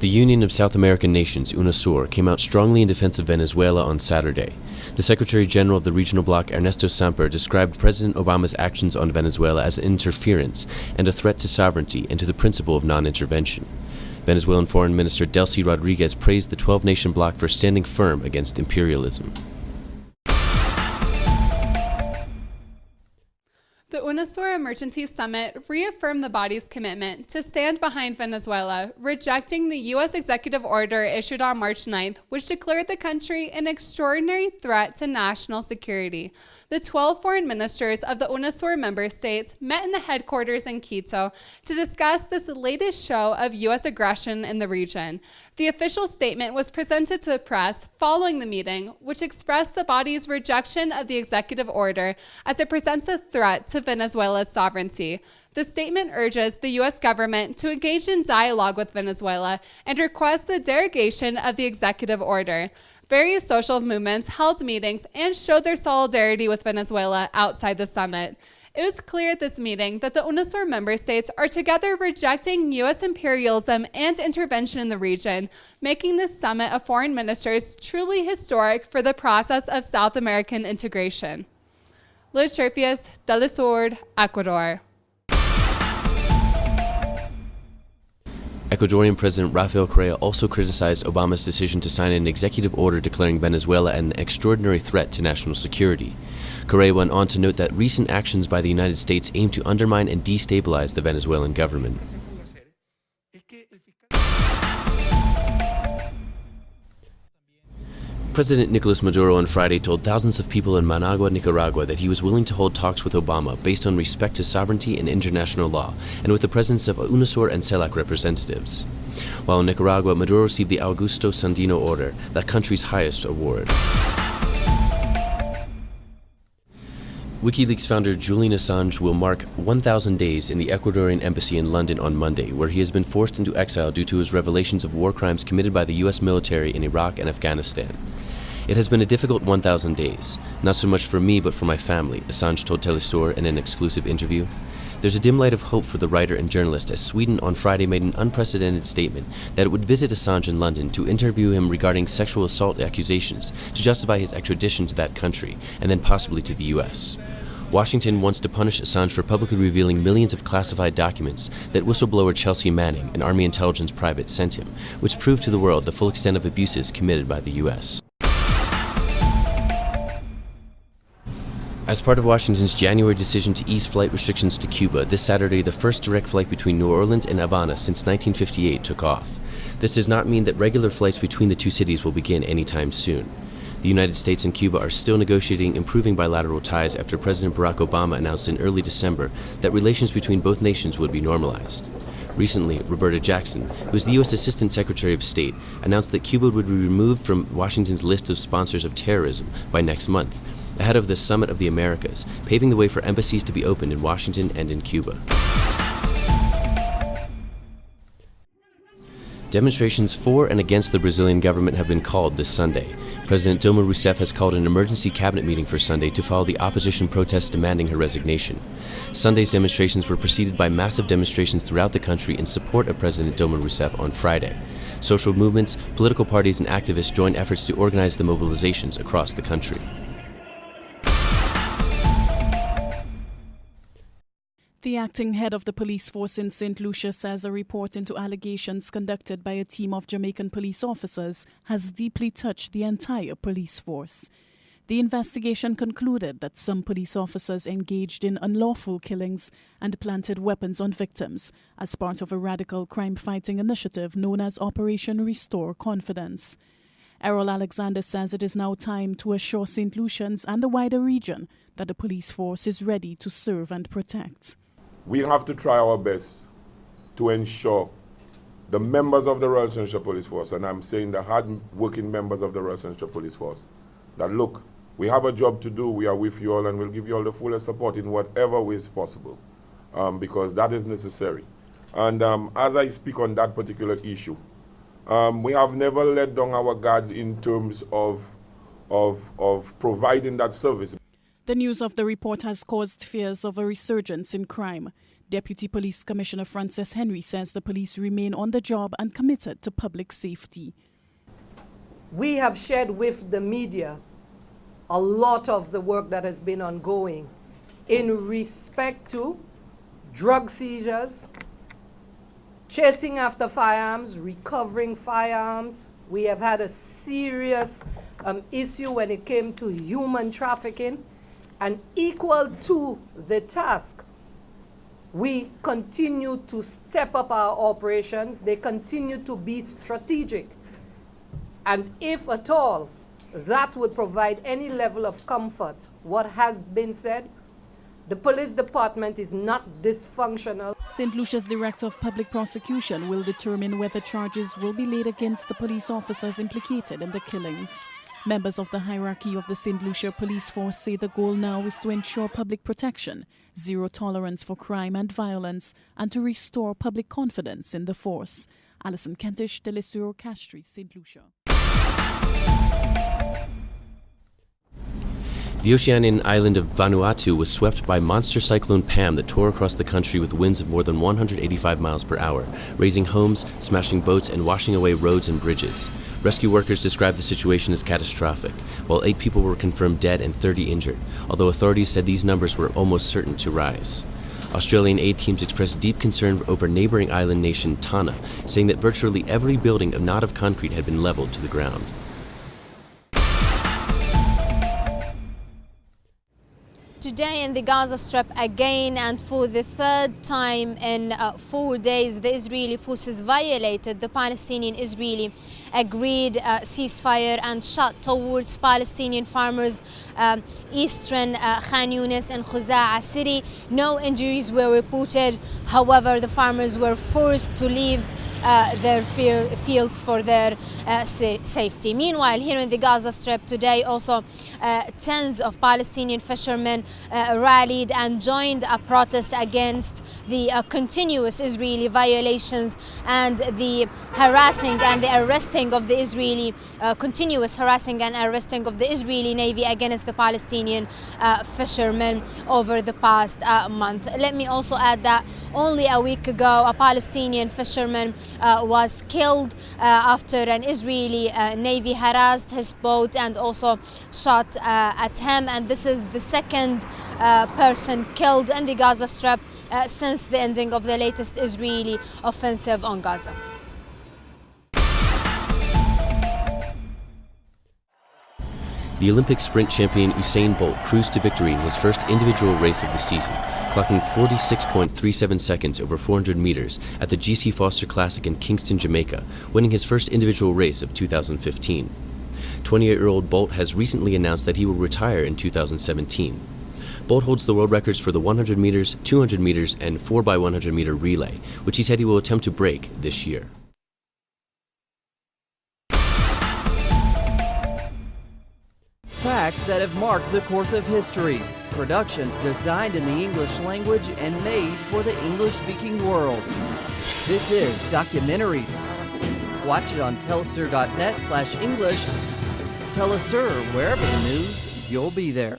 The Union of South American Nations, UNASUR, came out strongly in defense of Venezuela on Saturday. The Secretary General of the regional bloc, Ernesto Samper, described President Obama's actions on Venezuela as interference and a threat to sovereignty and to the principle of non-intervention. Venezuelan Foreign Minister Delcy Rodriguez praised the 12-nation bloc for standing firm against imperialism. The UNASUR Emergency Summit reaffirmed the body's commitment to stand behind Venezuela, rejecting the U.S. executive order issued on March 9th, which declared the country an extraordinary threat to national security. The 12 foreign ministers of the UNASUR member states met in the headquarters in Quito to discuss this latest show of U.S. aggression in the region. The official statement was presented to the press following the meeting, which expressed the body's rejection of the executive order as it presents a threat to Venezuela's sovereignty. The statement urges the U.S. government to engage in dialogue with Venezuela and requests the derogation of the executive order. Various social movements held meetings and showed their solidarity with Venezuela outside the summit. It was clear at this meeting that the UNASUR member states are together rejecting U.S. imperialism and intervention in the region, making this summit of foreign ministers truly historic for the process of South American integration. Liz Cherfias, teleSUR, Ecuador. Ecuadorian President Rafael Correa also criticized Obama's decision to sign an executive order declaring Venezuela an extraordinary threat to national security. Correa went on to note that recent actions by the United States aim to undermine and destabilize the Venezuelan government. President Nicolas Maduro on Friday told thousands of people in Managua, Nicaragua that he was willing to hold talks with Obama based on respect to sovereignty and international law, and with the presence of UNASUR and CELAC representatives. While in Nicaragua, Maduro received the Augusto Sandino Order, that country's highest award. WikiLeaks founder Julian Assange will mark 1,000 days in the Ecuadorian embassy in London on Monday, where he has been forced into exile due to his revelations of war crimes committed by the U.S. military in Iraq and Afghanistan. It has been a difficult 1,000 days, not so much for me but for my family, Assange told teleSUR in an exclusive interview. There's a dim light of hope for the writer and journalist as Sweden on Friday made an unprecedented statement that it would visit Assange in London to interview him regarding sexual assault accusations to justify his extradition to that country and then possibly to the U.S. Washington wants to punish Assange for publicly revealing millions of classified documents that whistleblower Chelsea Manning, an Army intelligence private, sent him, which proved to the world the full extent of abuses committed by the U.S. As part of Washington's January decision to ease flight restrictions to Cuba, this Saturday the first direct flight between New Orleans and Havana since 1958 took off. This does not mean that regular flights between the two cities will begin anytime soon. The United States and Cuba are still negotiating improving bilateral ties after President Barack Obama announced in early December that relations between both nations would be normalized. Recently, Roberta Jackson, who is the U.S. Assistant Secretary of State, announced that Cuba would be removed from Washington's list of sponsors of terrorism by next month, ahead of the Summit of the Americas, paving the way for embassies to be opened in Washington and in Cuba. Demonstrations for and against the Brazilian government have been called this Sunday. President Dilma Rousseff has called an emergency cabinet meeting for Sunday to follow the opposition protests demanding her resignation. Sunday's demonstrations were preceded by massive demonstrations throughout the country in support of President Dilma Rousseff on Friday. Social movements, political parties, and activists joined efforts to organize the mobilizations across the country. The acting head of the police force in St. Lucia says a report into allegations conducted by a team of Jamaican police officers has deeply touched the entire police force. The investigation concluded that some police officers engaged in unlawful killings and planted weapons on victims as part of a radical crime-fighting initiative known as Operation Restore Confidence. Errol Alexander says it is now time to assure St. Lucians and the wider region that the police force is ready to serve and protect. We have to try our best to ensure the members of the Royal St. Lucia Police Force, and I'm saying the hard-working members of the Royal St. Lucia Police Force, that look, we have a job to do, we are with you all, and we'll give you all the fullest support in whatever way is possible, because that is necessary. And as I speak on that particular issue, we have never let down our guard in terms of providing that service. The news of the report has caused fears of a resurgence in crime. Deputy Police Commissioner Frances Henry says the police remain on the job and committed to public safety. We have shared with the media a lot of the work that has been ongoing in respect to drug seizures, chasing after firearms, recovering firearms. We have had a serious issue when it came to human trafficking, and equal to the task, we continue to step up our operations. They continue to be strategic. And if at all that would provide any level of comfort, what has been said, the police department is not dysfunctional. St. Lucia's Director of Public Prosecution will determine whether charges will be laid against the police officers implicated in the killings. Members of the hierarchy of the St. Lucia Police Force say the goal now is to ensure public protection, zero tolerance for crime and violence, and to restore public confidence in the force. Alison Kentish, teleSUR, Castries, St. Lucia. The Oceanian island of Vanuatu was swept by monster cyclone Pam that tore across the country with winds of more than 185 miles per hour, razing homes, smashing boats, and washing away roads and bridges. Rescue workers described the situation as catastrophic, while 8 people were confirmed dead and 30 injured, although authorities said these numbers were almost certain to rise. Australian aid teams expressed deep concern over neighboring island nation Tanna, saying that virtually every building not of concrete had been leveled to the ground. Today in the Gaza Strip again, and for the third time in 4 days, the Israeli forces violated the Palestinian-Israeli agreed ceasefire and shot towards Palestinian farmers eastern Khan Yunis and Khuza'a city. No injuries were reported. However, the farmers were forced to leave their fields for their safety. Meanwhile, here in the Gaza Strip today, also tens of Palestinian fishermen rallied and joined a protest against the continuous Israeli violations and the harassing and the arresting of the Israeli continuous harassing and arresting of the Israeli Navy against the Palestinian fishermen over the past month. Let me also add that only a week ago, a Palestinian fisherman was killed after an Israeli Navy harassed his boat and also shot at him. And this is the second person killed in the Gaza Strip since the ending of the latest Israeli offensive on Gaza. The Olympic sprint champion Usain Bolt cruised to victory in his first individual race of the season, clocking 46.37 seconds over 400 meters at the GC Foster Classic in Kingston, Jamaica, winning his first individual race of 2015. 28-year-old Bolt has recently announced that he will retire in 2017. Bolt holds the world records for the 100 meters, 200 meters, and 4x100 meter relay, which he said he will attempt to break this year. Facts that have marked the course of history. Productions designed in the English language and made for the English-speaking world. This is Documentary. Watch it on telesur.net/English. teleSUR, wherever the news, you'll be there.